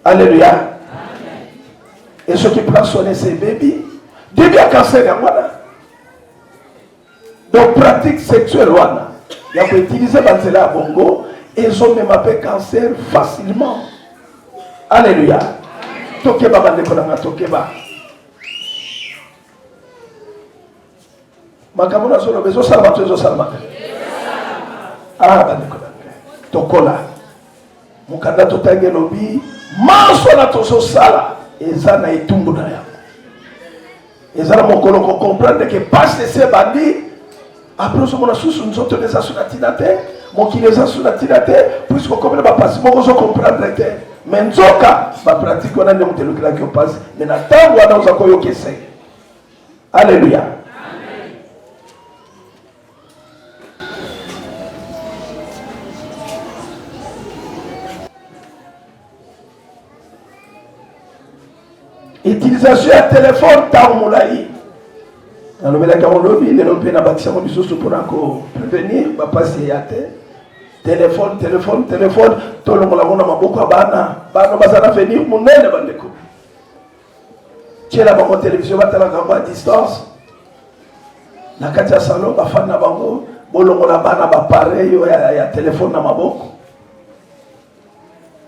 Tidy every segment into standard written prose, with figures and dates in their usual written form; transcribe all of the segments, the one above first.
Alléluia. Amen. Et ceux qui prennent soin de ces bébés, début à cancer, voilà. Donc, pratique sexuelle, voilà. Il y a pour utiliser la à bongo, et ils ont même appelé cancer facilement. Alléluia. Tokeba, bandeko, tokeba. Makamuna solo bezo salama tuzo salama. Ah, bandeko. Tokola. Mukanda totange lobi, manso na tozo sala, eza na etumbu na ya. Eza na mokolo ko comprendre que passe de ces bandits. Après, on a sous nous autres les assunatinate, mon qui les assunatinate, puisque comme les passes, mon qu'on comprendre. Mais nous avons pratique, on a des montées qui passe, mais n'attends on a encore qui c'est. Alléluia. Utilisation de téléphone, tant moulaï. Alors, mais là, quand on lobby, les lobbies n'a bâti du sous pour encore prévenir, va passer à terre. Téléphone, tout le monde a beaucoup à bana, bana venir, mon nez, bandeko. Tu es là, mon télévision, va te la à distance. La katia salon, va faire na bango, bolongo la bana, va pareil, il y a téléphone dans ma bouche.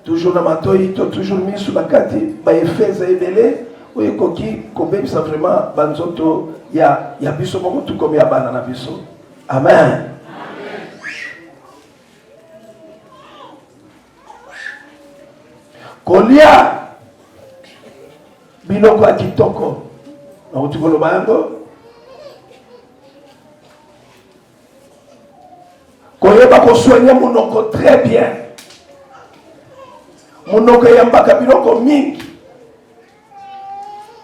Toujours dans ma toile, toujours mis sur la kati, va effet, ça évelé. Oui, coquille, comme ça vraiment, banzoto, il y a biso mon tout comme il y a banana biso. Amen. Kolia, binoko akitoko, na utukolo bango. Koyeba ko soigner monoko très bien. Monoko yambaka binoko mingi.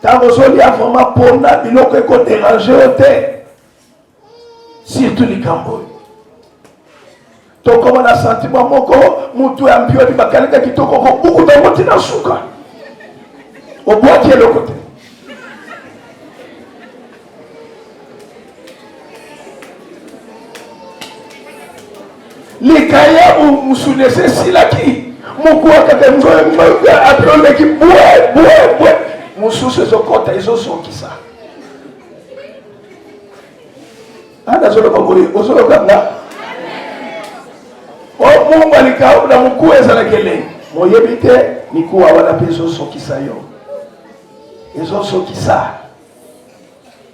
Tant que vous avez vraiment pour la biloko eko déranger au thé, surtout les Cambodges. Donc comme on a senti moko, mutu ya mpio di bakalika kitoko ko beaucoup de moti na suka. Au bois qui est le côté. Les kaya ou musulese silaki, muku akatemzo après le qui boue. Mususu ezokota ezosoki ça. Ana zolo baboye ozolo kanga. O Mungu alikao na mkuu ezala kele. Moyebite nikuwa wana peso soki sa yo. Ezosoki ça.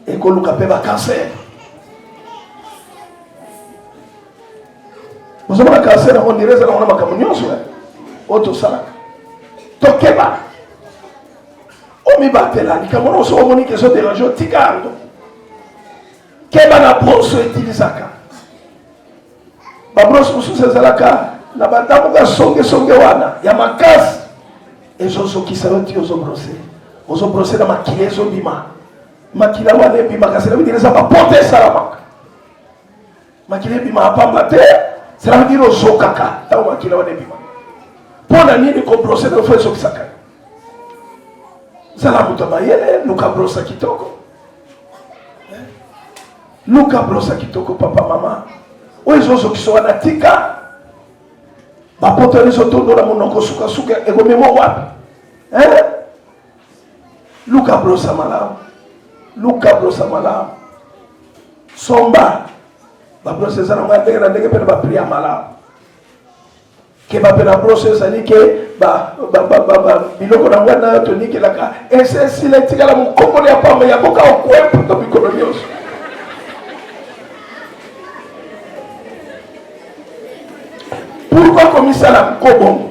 Ekoluka pe ba cancer. Vous avez un cancer on dirait ça on a makamunyoso. Auto sala. Tokeba. Mi batela, ni kamono so moni ke so dérange tikando. Keba na brosse utilizaka. Ba brosse musu sezalaka na batamu ka songe wana ya makasi. Ezo so kisaroti ozo brosse. Ozo brosse na makile zo bima. Makila wana bima kasela mi direza ba pote salama. Makile bima apamba te, sala mi diro zo kaka, ta makila wana bima. Pona nini ko brosse na fo so kisaka. Salamu tabayele, Luka brosa kitoko. Luka brosa kitoko, papa, mama. Oizozo kisowa na tika. Bapoto nizo tondo na monoko suka ego memo wapi. Luka brosa malam. Somba. Ba brosa zana ngandega na ndege pele ba priya malam. Que va pena process ani que ba biloko na ngwana to niki laka ese siletika la mukoko ya pamba ya boka okwepo to bikonomios. Pourquoi comme ça la mukobongo?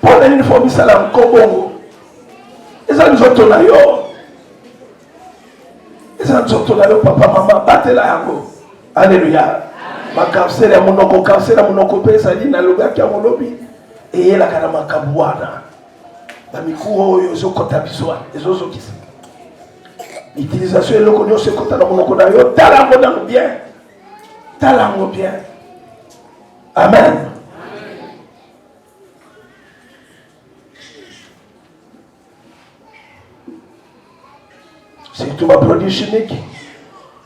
Pour une fois ça la mukobongo. Eza nzoto na yo. Eza nzoto na yo papa mama batela yango. Alléluia. Ma cancer ya monoko pesa na lugaki ya molobi eyela kana makabwana ba mikuo oyo ezokota bizwa ezozokisa utilisation eloko nyonso ekota na monoko na yo talango bien amen. C'est tout ma produit chimique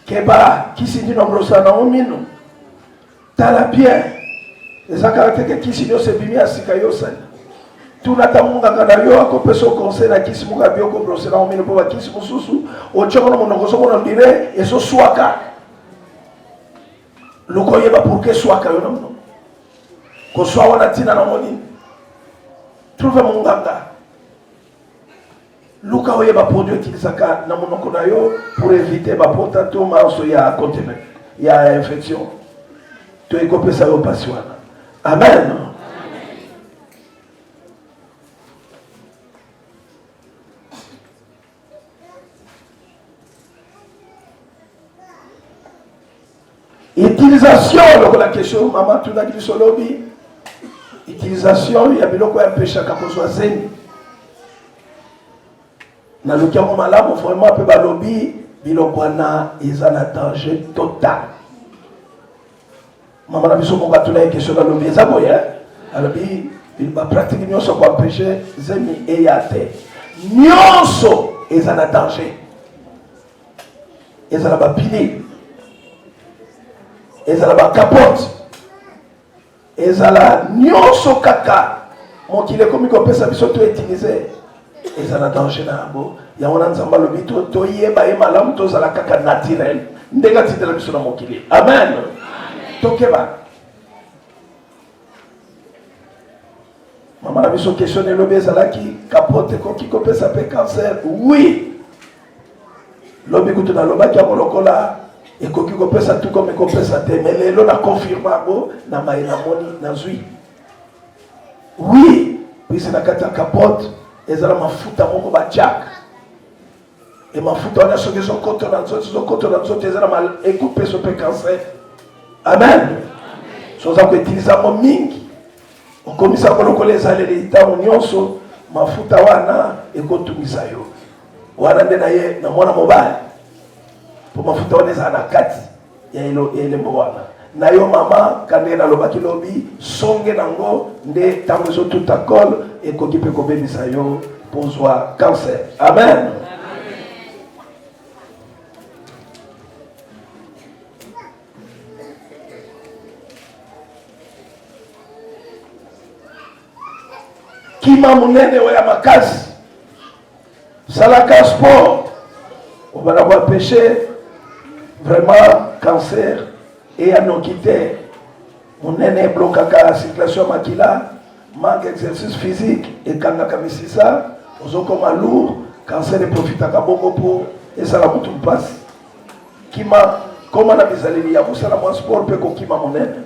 keba kisi ndi nombrosa na omino tala bien Et ça caractère qui si se bimi à sikayo sen. Tout n'atamunga kana yo akopeso conseil na kisi muka bio ko brosser na omino po kisi mususu o choko no monoko so kono dire et so swaka. Lokoye ba pour que swaka yo no. Ko swa wana tina na moni. Trouve munganga. Luka oye ba produit utilisaka na monoko na yo pour éviter ba potato manso ya conteneur. Ya infection. Tu es copé ça au patient. Amen. Utilisation, la question, maman, tu n'as dit sur lobby. Utilisation, il y a bien quoi un péché à cause zeni. Dans le cas où malade, vraiment, un peu de lobby, il y a un danger total. Maman, la mission, on va tourner une question dans le lobby. Ça, oui, alors, il va pratiquement ce qu'on péché, zeni et yate. Nyonso, il y a un danger. Il y a un pilier. Ezala capote, ezala nyonso kaka, mon qui est comme qu'on peut s'abisso tout utiliser, ezala danger na abo, ya on a nzamba le bito, to yeba e malam to zala kaka naturel, ndenga tite la biso na mon qui amen. Tokeba. Maman la biso questionne le bezala qui capote ko qui peut s'appeler cancer, oui. Lobi kutu na loba ki amolokola. Et quand on peut ça tout comme on peut ça mais l'on a confirmé na maïna moni na zui. Oui, puis c'est la carte capote et ça m'a foutu à mon jack. Et m'a foutu on a sur son compte dans son et ça m'a écoupé sur le cancer. Amen. Chose à utiliser mon ming. On commence à coloquer les allées les temps nyonso m'a foutu wana et kotumisa yo. Wana ndenaye na mwana mobile. Pour mafuta on eza na kati ya ile mwana na yo mama kande na lobaki lobi songe nango nde tango zo tout akol et koki pe ko bebisa yo pozwa cancer. Amen. Kima munene wa makazi salaka sport on va avoir péché vraiment cancer et à nous quitter. On est bloqué à la circulation makila, manque d'exercice physique et quand on a ça, on a comme un lourd, cancer ne profite à Kabongo pour et ça la bouton passe. Qui m'a, comment on a mis à l'île, vous savez, mon sport peut qu'on qui m'a mon aide.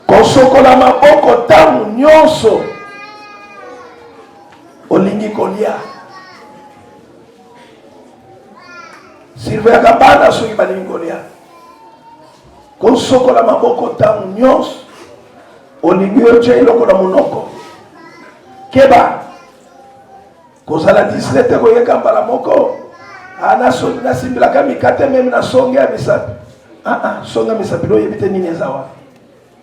Quand on a ma boko tam nyonso, olingi kolia. Sylvain Gabana soki balingolia. Konsoko la maboko tamu nyos. Olingi oche iloko na monoko. Keba. Kozala dislete koye kambala moko. Ana so na simbila kami kate meme na songe ya misapi. Songe ya misapi lo yebite nini ezawa.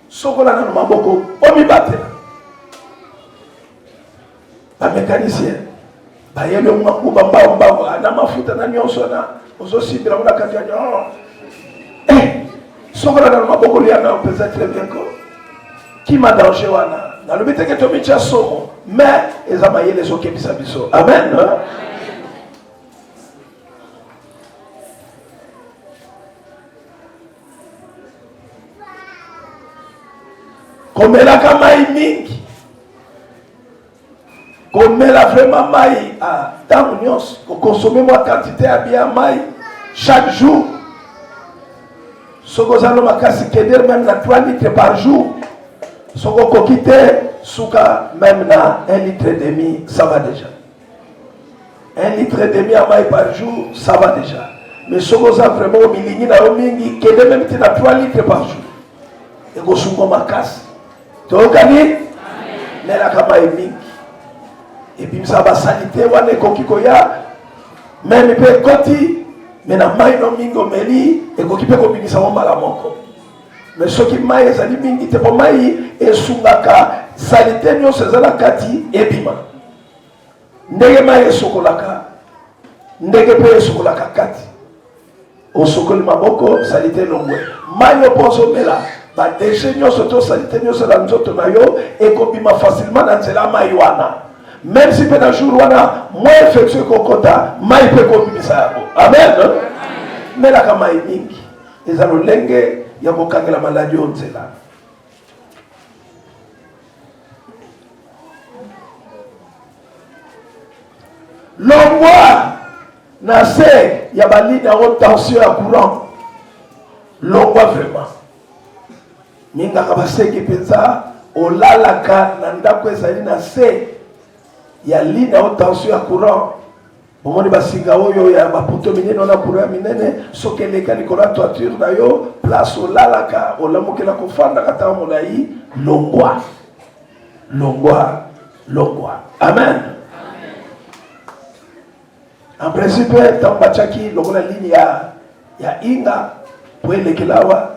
Soko la na maboko omibate. Ba mécanicien. Ba yelo mwangu bamba ana mafuta na nyonso na aussi de la monnaie quand il y a sokola na maboko liana pesa très bien ko qui m'a danger wana na le but que to micha somo mais ezama yele so kebisa biso. Amen. Komela kama mingi komela vraiment maï à tant nyos ko consommer moi quantité à bien maï chaque jour. Soko zalo makasi keder même na 3 litres par jour. Soko kokite souka même na 1 litre et demi ça va déjà. 1 litre et demi à maï par jour ça va déjà. Mais soko za vraiment milingi na omingi keder même na 3 litres par jour. Et go souko makasi. Tokani? Mais la kama mingi. Et puis ça va sanité wane kokikoya même peut koti mais na mai no mingo meli et kokipe ko bimisa mo mala moko mais ce qui mai ezali mingi te po mai esungaka sanité nyo sezala kati ebima ndege mai esokolaka ndege pe esokolaka kati osokoli maboko salite longwe mayo pozo mela ba déchet nyonso to salite nyonso na nzoto na yo ekobima facilement na nzela mai wana même si pe na jour wana moins infectieux kokota mai pe kobimisa yango amen melaka mai mingi eza lolenge ya kokangela maladi oyo nzela longwa na se ya baline yango tension ya courant longwa vraiment mingaka baseki mpenza olalaka na ndako ezali na se ya line yango tension ya courant omoni basinga oyo ya baputo minene ona courant ya minene soki eleka likolo ya toiture na yo place olalaka olamukela kofandaka ntango molai longwa longwa longwa amen. En principe, tant bachaki lokola ligne ya inga pour elekelawa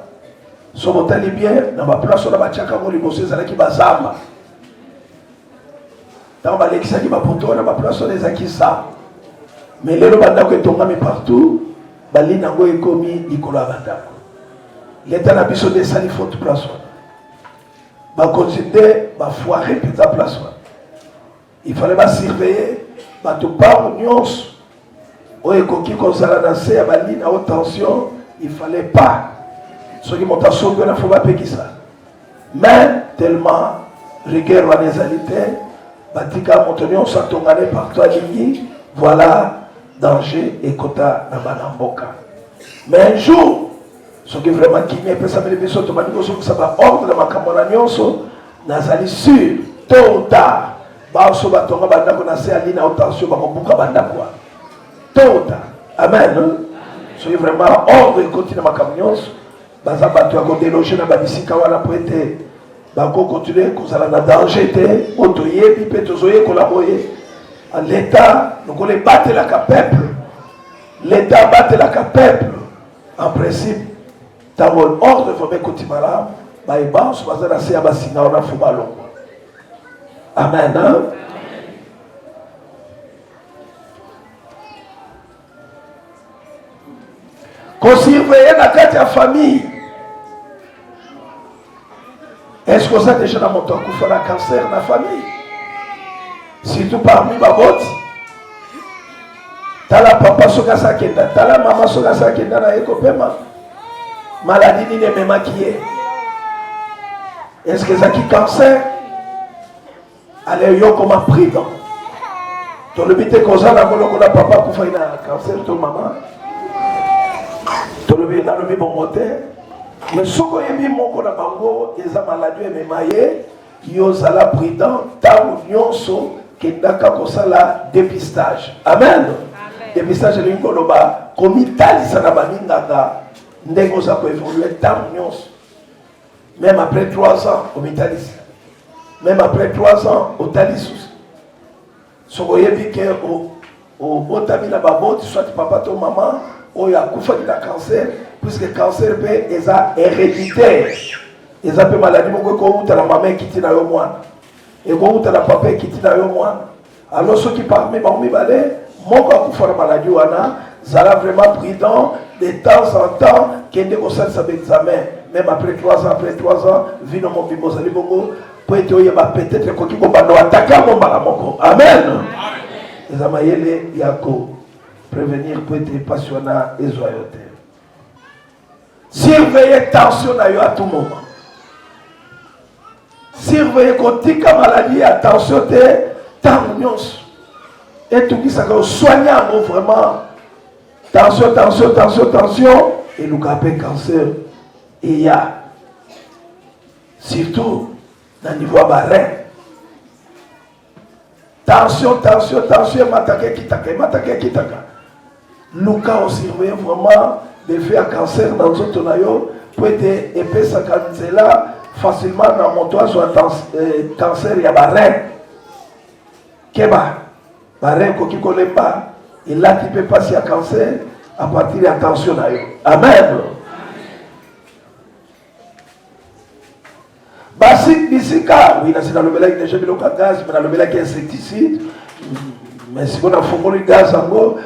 so botali bien na ba place na bachaka mo liboso ezalaki bazamba tant balekisaki ba poto na ba place na ezaki sa mais lelo bandako etongami partout balina ngo ekomi likolo ya bandako l'état na biso de sali faute place ba considérer ba foirer pizza place il fallait ba surveiller ba to par nyonso oye koki kozala na se ya balina haute tension il fallait pas ce qui monta songo na faut pas péki ça mais tellement rigueur wana ezali te batika moto nyonso atongane partout alingi voilà danger ekota na bana mboka mais un jour ce qui vraiment kimi epesameli biso tobandi kozongisa baordre na makambo na nyonso nazali sûr tôt ou tard baoso batonga bandako na se ya lina haute tension bakobuka bandako wana tôt amen soki vraiment ordre continue makambo nyonso baza bato ya kodeloge na babisika wana po ete bakokontinue kozala na danger te oyo toyebi mpe tozoyekola boye l'état lokola ebatelaka peuple l'état abatelaka peuple en principe ntango ordre vraimen ekoti malamu bayebanso baza na se ya basinga wana fo balongwa amen surveiller la carte de famille. Est-ce que ça déjà dans mon temps qu'on fait la cancer dans la famille? Surtout parmi ma botte. T'as la papa soka sa kenda, t'as la maman soka sa kenda na ekopema. Maladie ni ne me maquiller. Est-ce que ça qui cancer? Allez yo comme prudent. Tu le bité causa na molo la papa pour faire un cancer ton maman. Dans le bon moteur, mais ce qu'on a mis mon qu'on a bango, ils ont maladie mais maillé, ils ont la prudent, tant ou so que n'aka kosa la dépistage. Amen. Dépistage est une koloba, comme Italie ça n'a pas mis n'aka, n'engo ça peut évoluer tant ou même après 3 ans au Italie, même après 3 ans au Talisus. Ce qu'on a vu que au tabi na babo, soit papa ton maman. Oyo akufa na cancer puisque cancer pe eza héréditaire eza pe maladie moko ko uta na maman kiti na yo mwana e ko uta na papa kiti na yo mwana alors ceux qui parmi ba mibale moko akufa na maladie wana zala vraiment prudent de temps en temps kende ko salisa examen même après 3 ans vino mo bimozali bongo po ete oyeba peut-être ko kiko bando ataka mo mbala moko amen eza mayele yako prévenir pour être passionnant et joyeuté. Surveiller tension à tout moment. Surveiller quand tu as maladie, attention, tension. Et tout ça, soigner vraiment. Tension. Et nous avons cancer. Et il y a, surtout, dans le niveau barré. Tension, matake kitaka. Luka aussi vraiment de faire cancer dans notre noyau peut être épais sa là facilement dans mon toit soit cancer ya barrein keba barrein koki kolemba et là tu peux passer à cancer à partir de la tension nayo amen basique bisika oui là c'est dans le mélange déjà de gaz mais dans le mélange insecticide mais si on a fumé le gaz en gros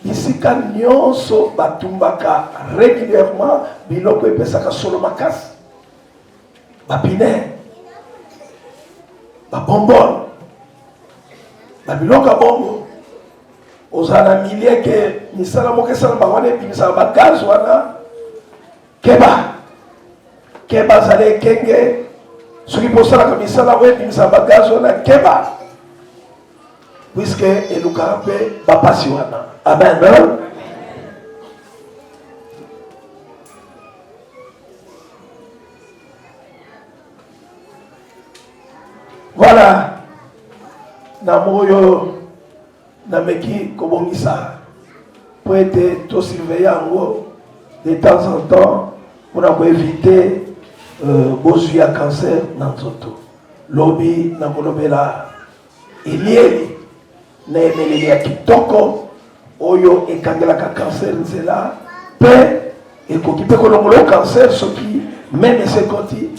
ici esika nyonso batumbaka régulièrement biloko epesaka solo makasi bapine babombone babiloko bongo ozala milie ke misala moko esala bango wana ebimisaka bagaz wana keba azala ekenge soki posalaka misala oyo ebimisaka bagaz wana keba puisque elukaka mpe bapasi wana. Amen. Voilà. Na moyo na meki kobongisa pour être tout surveillant de temps en temps pour éviter bozwi ya cancer na nzoto. Lobi na molobela elieli na emeleli ya kitoko oyo ekangelaka cancer nzela pe ekoki mpe kolongola cancer soki meme esekoti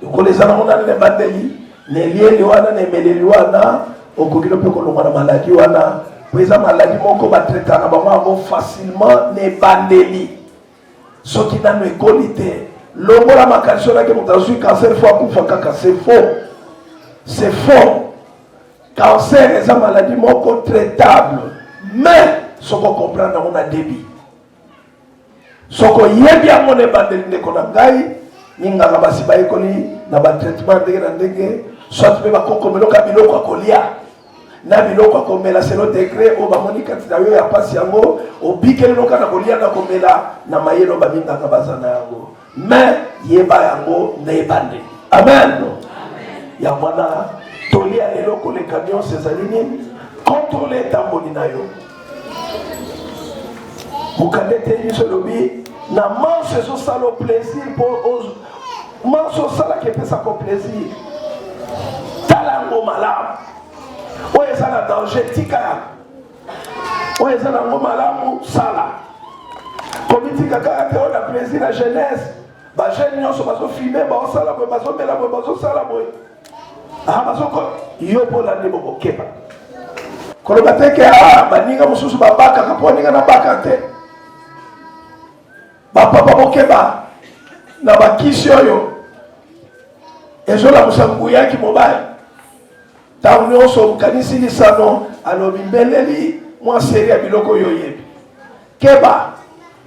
ekolezana monana na bandeli na elieli wana na emeleli wana okoki mpe kolongola maladi wana po eza maladi moko batretaka bango yango facilement na ebandeli soki nano ekoli te longola makanisi onake moto azwi cancer fo akufa kaka c'est faux. Cancer est une maladie moko traitable, mais ce qu'on comprend dans mon débit. Ce qu'on y est bien mon ebandeli de konangai, ninga kabasi ba ekoli na ba traitement de ndenge, soit pe ba kokomelo ka biloko akolia. Na biloko akomela c'est le décret o ba monika tsayo ya pasi yango, o bikele loka na kolia na komela na mayelo ba minga kabazana yango. Mais yeba yango na ebandeli. Amen. Ya mwana tolia lelo ko le camion ces lignes contrôler tamboli na yo mukadete yiso lobi na manche so salo plaisir pour aux manche sala ke pesa ko plaisir talango malamu oye sala danger tika oye sala ngo malamu sala komiti kaka ke on a plaisir la jeunesse ba jeune nyonso bazo filmer ba sala bo bazo mela bo bazo sala bo amasoko yo pola ndebo bokepa koloba teke baninga mususu babaka kaponinga na baka te bapapa bokeba na bakisi oyo ezola musangu yaki mobile tangu nyonso mukanisi lisano alobi mbeleli mwa seri ya biloko yo yebi keba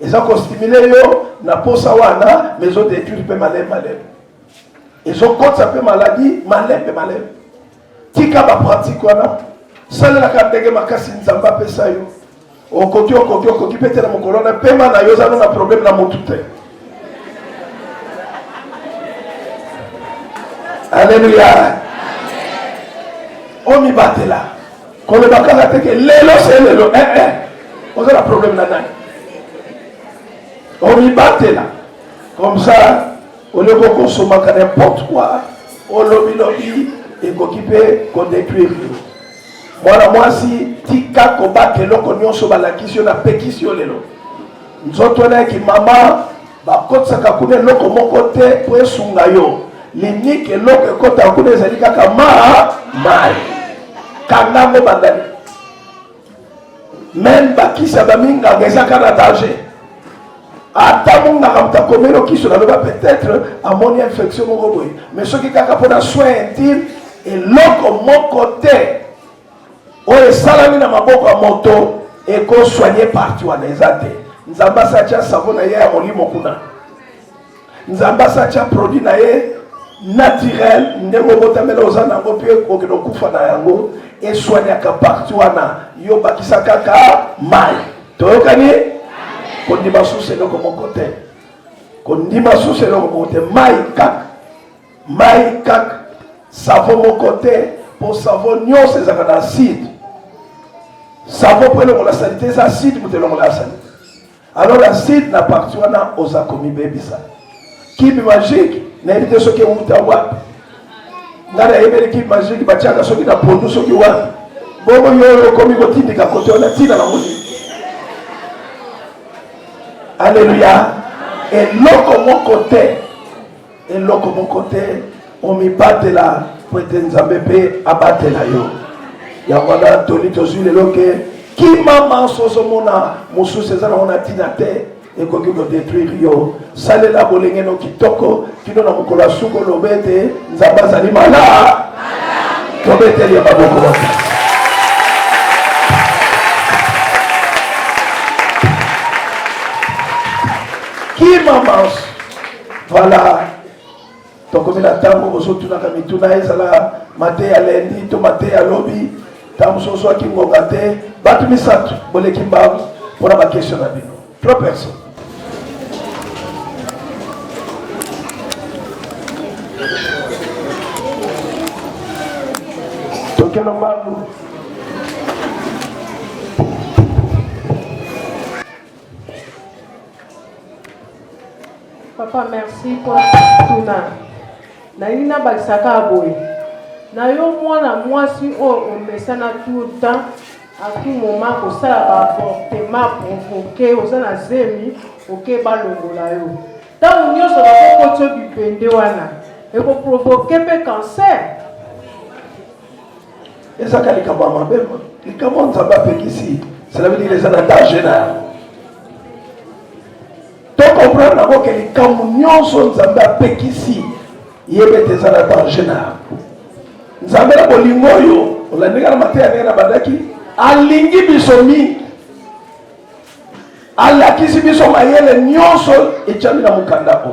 eza kostimule yo na posa wana mezo détruire pe malem ils ont compte ça peut maladie malem tika ba pratique wana sala la kadege makasi nzamba pesa yo okoki petela mokolona pema na yo zano na problème na motute. Alléluia. Omi batela kole bakala teke lelo c'est lelo on a un problème na nani omi batela comme ça au lieu de consommer n'importe quoi, au lobby et s'occuper qu'on détruit. Moi si tika koba que l'on connaît sur la question na pétition lelo. Nous autres qui maman ba kotsa kakune loko mon côté pour sungayo. L'unique loko kota kune zalika kama mai. Kanamo bandani. Même ba kisa ba minga ngeza kana danger. Peut-être à mon infection, mais ce qui est capable de soins intimes et l'autre mon côté, on est salami dans ma boque à moto et qu'on soigne partout à les athées. Nous avons ça savon à mon limokuna. Nous avons ça produit naturel, nous avons et soigner partout à yoba qui s'akaka mal. Tokani? Kondima sous c'est le mon côté. Kondima sous c'est le mon côté. Maïkak. Savon mon côté. Pour savon nyon c'est acide. Savon pour la sanité, c'est acide pour la sanité. Alors l'acide n'appartient pas aux akomi bébisa. Qui magique, n'invite ceux qui ont été à Wap. N'a pas l'équipe magique, Batiaka, ceux qui ont produit ceux qui ont. Bon, yo, comme il dit, côté on a tiré dans la musique. Alléluia. Et l'autre mon côté, on m'y batte là, pour être nzambébé, abattre là yo. Yamana, Tony, Tosu, le loke, Qui maman sosomona musu sezana on a tinate et quoi que détruire yo salela bolenge no kitoko kino na mukola suko lobete nzamba zali mala tobete ya baboko qui maman voilà donc comme la tango boso tuna kamituna ezala mate ya lendi to mate ya lobi tango soso akingonga te batu misatu boleki mbavu pona ba question na bino 3 personnes. Tokelo mbavu Papa, merci pour tout ça. Naïna Baksaka Aboy. Nayo moi si on met ça tout le temps, à tout moment, pour ça, avortement provoqué, aux anazemi, ok, balongolayo. Tant on y a sur la du pendewana, et pour provoquer le cancer. Et ça, quand les camarades, les camarades, ça va faire ici. Ça veut dire les anatales générales. Donc, on comprend d'abord que les camions sont ici. Il y a des anatales générales. Nous avons un bolingoyo, on a dit à matin à Badaki, à l'ingi bisomi, à la kisi bisomayele, nyonso, et tchamina mukanda.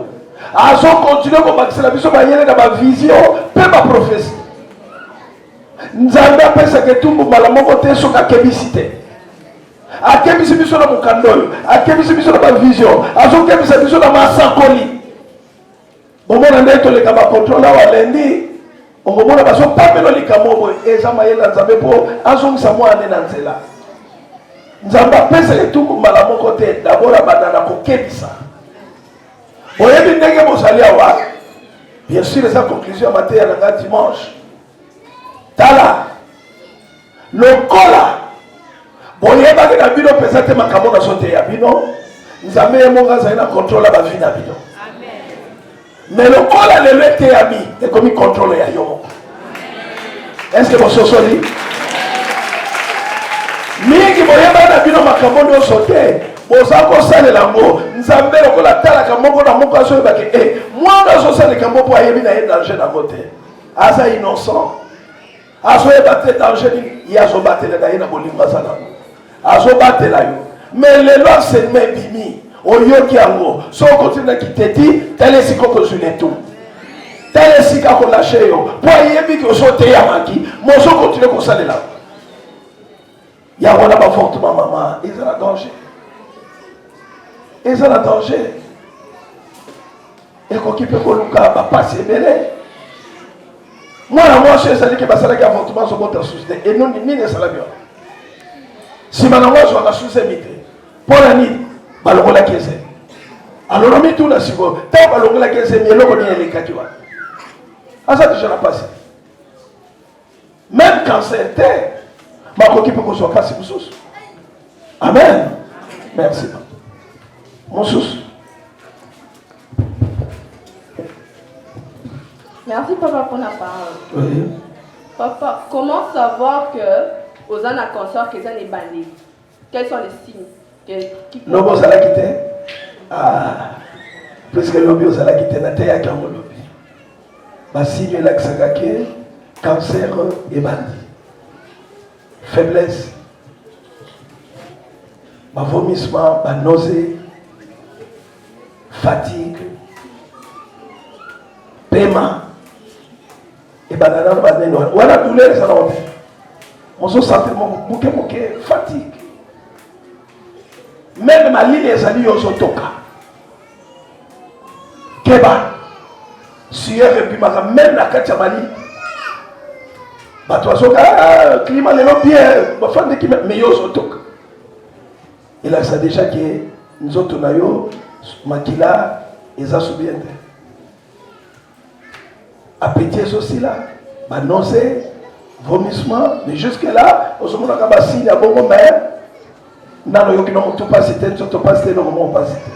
À son continuer comme la bisomayele dans ma vision, peu ma prophétie. Nous avons pensé que tout le monde a la côté sur la kébicité. À kébisi biso na mukando, à kébisi biso na ma vision, à son kébisi biso na ma sakoli. Bon, on a dit que les camarades contrôlent à lundi. On va voir que pas de l'ikamobo et Zamaïe Nzambe pour Azong Samoa Nenanzela. Nzamba pèse tout à mon côté, d'abord à Banana Kokebisa. Vous voyez bien que vous allez avoir, bien sûr, les conclusions matin à dimanche. Tala, le cola, vous voyez bien que la bino présente ma camona sauté à bino, Nzambe et mon gaz a contrôle à ma vie à bino. Mais le col a le été ami et comme il contrôle les aïeux. Est-ce que vous savez? Mais qui voyait pas la vie dans ma camon de sauter. Vous avez ça l'amour. Nous avons fait la tala camon dans mon cas sur le baquet. Moi, dans ce les camons pour aller dans danger dans côté. Asa innocent. Aso battre danger. Il y a so battre la gaïna bolimba sana. Aso battre la yo. Mais les lois c'est même bimi. Oyoki yango so continue qui te dit tel est si qu'on sur les tout tel est si qu'on lâche yo pour yebi que so te yamaki mo so continue comme ça là ya wona ba fortement maman ils ont la danger et qu'on qui peut koluka ba passer belé moi je sais que ba sala ki avortement so contre société et non ni ne sala bien si maintenant moi je vais la sous-émité pour la nuit balongola kese alors on met tout là siko tant balongola kese mais loko ni les katiwa asa déjà la passé même quand c'était ma coquille peut qu'on soit passé pour sous amen merci mon sous merci papa pour la parole. Oui. Papa, comment savoir que aux ans à consort que ça n'est bandit? Quels sont les signes? L'homme aux ala quitté. Ah, puisque l'homme aux ala quitté, n'a pas été à l'homme. Ma signe là que ça cancer et bandit. Faiblesse. Ma vomissement, ma nausée, fatigue, paiement. Et banana, banana. Voilà douleur, ça l'a fait. On se sent bouquet, fatigue. Même ma ligne est allée au Sotoka. Keba. Sueur et puis même la Kachamali. Batouasoka, climat est bien. Mais yo Sotoka. Il a ça déjà que nous autres, Makila, et ça bien. Appétit aussi là. Nausée, vomissement. Mais jusque-là, on se dit que si il y a bon moment. Nano yoki no mutu pasite nzoto pasite no mo pasite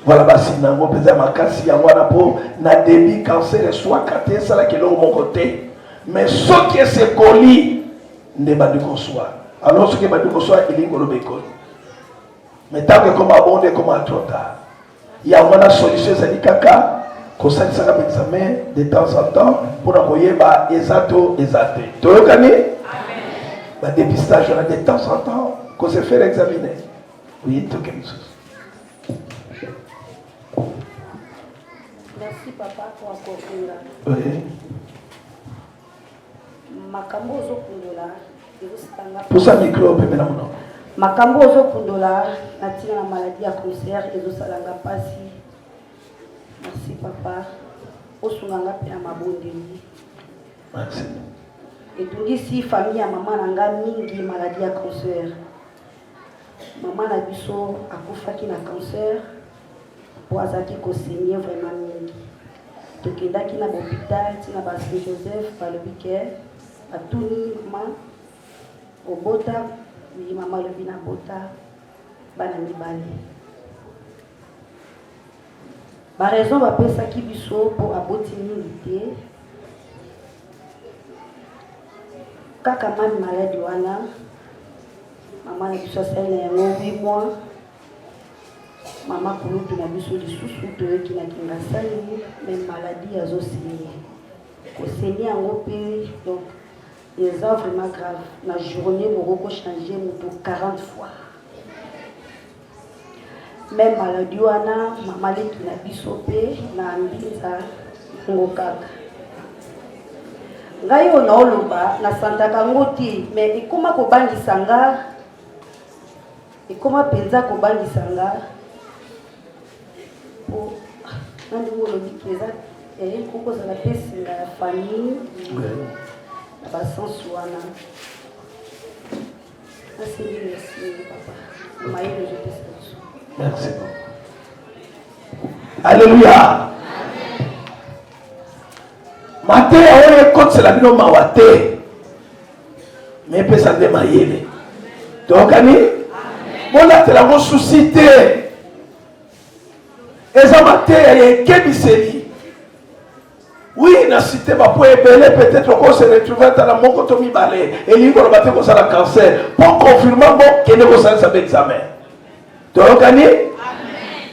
voilà basi nango peza makasi ya wana po na débit cancer soit katé sala ke lo mon côté mais ce qui est ce colis ne ba de consoir Alors ce qui m'a dit que soit il est école. Mais tant que comme abondé comme à trop tard. Il y a une solution c'est kaka qu'on s'en sert examen de temps en temps pour envoyer ba exacto. Toyokani? Amen. Ba dépistage de temps en temps qu'on se fait examiner. Oui, tout quelque chose. Merci papa pour accorder là. Oui. Makambo ozokundola pour ça micro pe na mono. Makambo ozokundola natina na maladie ya cancer ezosalanga pasi. Merci papa. Osunganga pe na mabondeli. Merci. Etungisi famille ya mama na nga mingi maladie ya cancer. Mama na biso akufaki na cancer. Po azaki ko saigner vraiment mingi. Tokendaki na hôpital tina ba Saint Joseph balobi ke atuni ma obota mi mama lobi na bota bana mibale. Ba raison bapesaki biso po aboti mingi te. Kaka mami maladi wana mama na biso asali na yango 8 mois. Mama kulutu na biso lisusu toyoki na kinga sali même maladie azosini koseni yango pe donc eza vraiment grave na journée moko changer moto 40 fois même maladie wana mama leki na biso pe na mbinza ngo kaka ngai ona oloba na santaka ngo te mais ekoma kobangisa nga ekoma penza kobangisa nga pour nandi ngolobi keza koko za la pesinga ya famille na basens wana asili merci papa maïle je te salue. Merci. Alléluia. Maté oye kot c'est la bino mawate. Mais peut ça démailler. Donc ani bon là la grosse société. Et ça maté kebiseli. Oui, na cité va pour ébeler peut-être qu'on se retrouve dans la mongotomi balé et lui on va te causer la cancer pour confirmer bon qu'il ne cause ça examen. Donc ani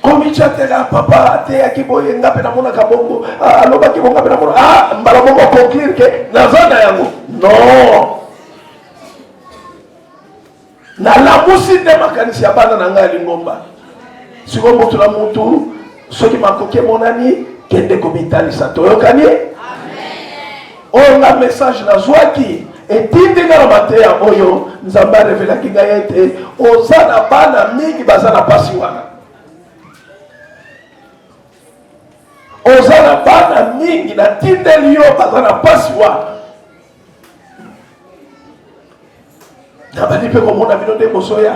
comme tu as là papa te akiboye ngape na mona kabongo aloba kibonga na mona mbala bongo conclure que na zona yango non na la musi de makanisi ya bana na ngali ngomba siko mutu na mutu soki makoke monani kende komitali sa toyokani amen on a message na zwaki etindi na mateya oyo nzamba revela kinga yete ozana bana mingi bazana pasi wana ozana bana mingi na tindeli yo bazana pasi wana na bani pe komona bino de bosoya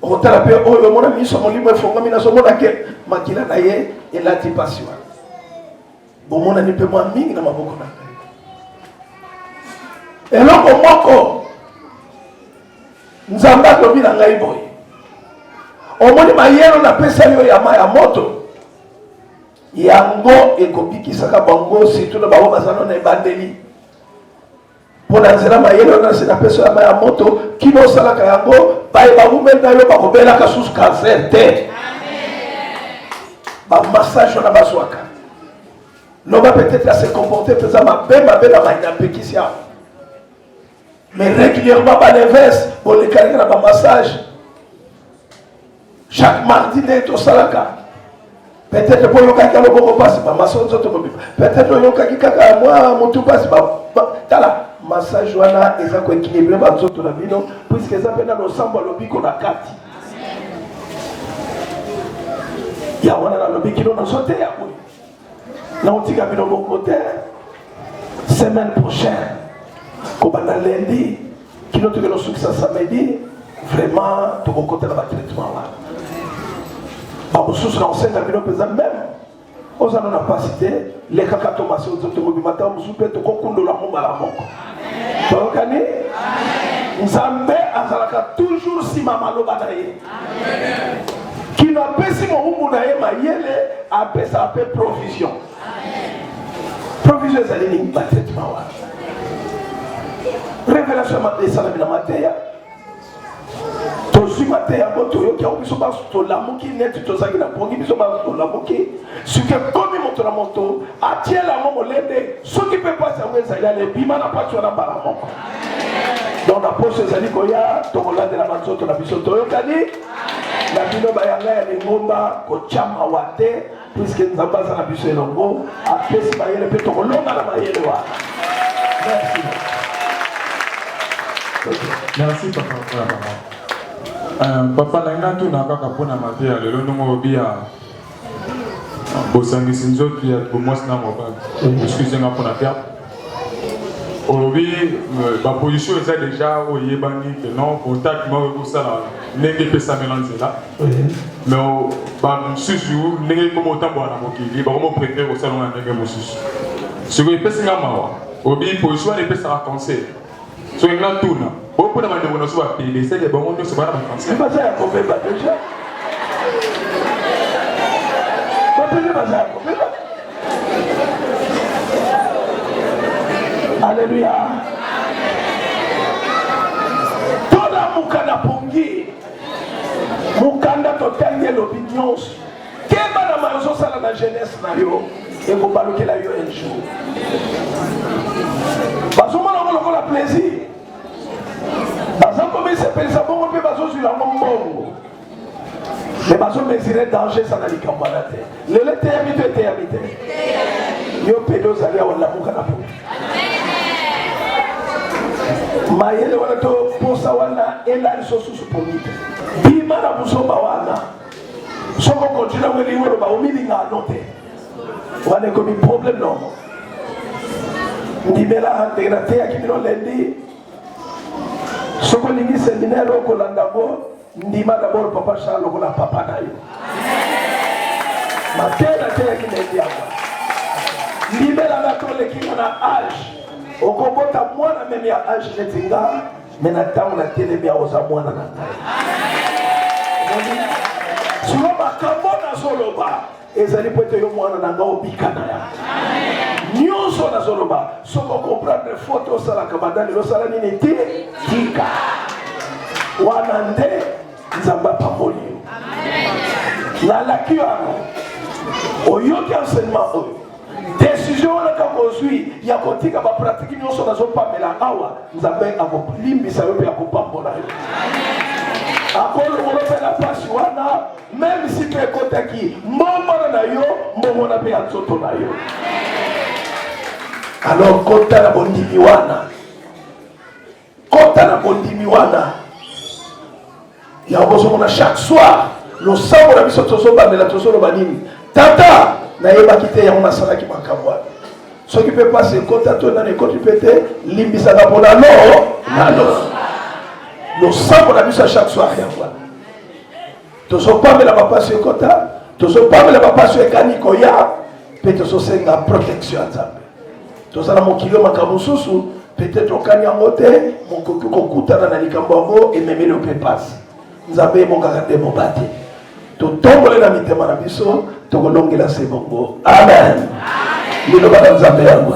otala pe oyo mona miso molimo efongami na somona ke makila na ye elati pasi wana bomona ni pe mwa mingi na maboko na eloko moko nzamba alobi na ngai boye omoni mayelo na pesa yo ya maya moto yango ekobikisaka bango surtout na bango bazana na ebandeli mpona nzela mayelo na se na pesa ya maya moto kino osalaka yango bayebabume na yo bakobelaka susu cancer te bamassage wana bazwaka loba peut-être ase comporter peza mabe na mainapekisi yao mais régulièrement baneves bolekalika na bamassage chaque mardi nde tosalaka peut-être po oyokaki aloboko pasi bamaso nzoto mobima peut-être oyokaki kaka mwa motu pasi tala massage wana eza koéquilibre banzoto na bino puisque eza mpe na losambo alobiko na kati ya wana nalobi kino nazoteya boye naotika bino moko te semaine prochaine kobanda lundi kino tokeno sukisa samedi vraiment tokokotela batraitement wana bamosusu na kosenga bino mpenza meme ozana na pasi te lekaka tomasi ozoto mobima ta mosusu mpe tokokundola mo mbala moko toyokani nzambe azalaka toujours nsima maloba na ye kino apesi mohumu na ye mayele apesa mpe provision ezali nini batraitement wana révélation esalami na mateya tozwi mateya yango toyoki yango biso tolamuki neti tozalaki na pongi biso tolamuki soki ekomi moto na moto atiela yango molende soki mpe mpasi yango ezali alebima na mpasi wana mbala moko donc na poso ezali koya tokolandela banzoto na biso toyokani na bino bayanga ya lingomba kotyamawa te puiske nzambe aza na biso elongo apesi mayele mpe tokolonga na mayele wana. Merci. Merci papa pour la parole. Papa na tout na kaka pona mateya lelo ndongo bia bosangisi nzoto ya bomwasi na mobali. Excusez-moi pour la perte. Aujourd'hui, ma position est déjà au Yébani, que non, contact, moi, ça là, n'est pas ça mélanger là. Mais si je n'ai pas autant de temps, je vais préférer au salon de Moussous. Ce que je peux faire, aujourd'hui, position n'est pas ça à cancer. So il y a tout là. Beaucoup de monde ne soit payé, c'est que bon on ne se bat pas cancer. C'est pas ça qu'on fait pas déjà. Pas ça qu'on fait pas. Alléluia. Tola mukanda pongi. Mukanda totangi l'opinion. Keba na mazo sala na jeunesse na yo. Et ko balokela yo un jour. Bazoma na la plaisir. Bazoma me se pensa bon pe bazo sur la mbongo. Mais bazo mesurer danger ça na likambana te. Le termite. Yo pedo zali wala mukanda pongi. Mayele wana to posa wana ela lisosusu pomite bima na busomba wana soko continue weli wolo ba umilinga note wana ko mi problème non ndibela integrate ya kimino lendi soko lingi seminaire ko landabo ndima d'abord papa Charles ko la papa na yo matela te kinendi aba ndibela na to lekinga na âge okobota mwana meme ya age netinga mena ntango na telemi aoza mwana na ngai solo makambo nazoloba ezali po ete yo mwana na ngai obika na ya nyonso nazoloba soko comprendre faute osalaka badani losala nini ti tika wana nde nzambe apamboli yo nalaki yango oyoki enseignement oyo décision wana kaka ozwi ya kotika bapratiki nyonso nazopamela awa nzambe akolimbisa yo mpe akopambola yo akolongola mpe na pasi wana meme si mpe ekotaki mbongwana na yo mbongwana mpe ya nzoto na yo alors kota na bondimi wana ya bozomona chaque soir losambo na biso tozobandela tozoloba nini tata nayebaki te yango nasalaki makambo wana soki mpe pasi ekota to nani ekoti mpe te limbisaka mpona nalo losambo na biso ya chaque soir yango wana tozopamela bapasi ekota tozopamela bapasi ekani koya mpe tozosenga protection ya nzambe tozala mokili makambo mosusu peut-être okani yango te mokoki kokutana na likambo yango ememeli mpe pasi nzambe emongaka te mobate totombole na mitema na biso tokolongela se bongo amen liloba na nzambe yango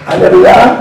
Alléluia.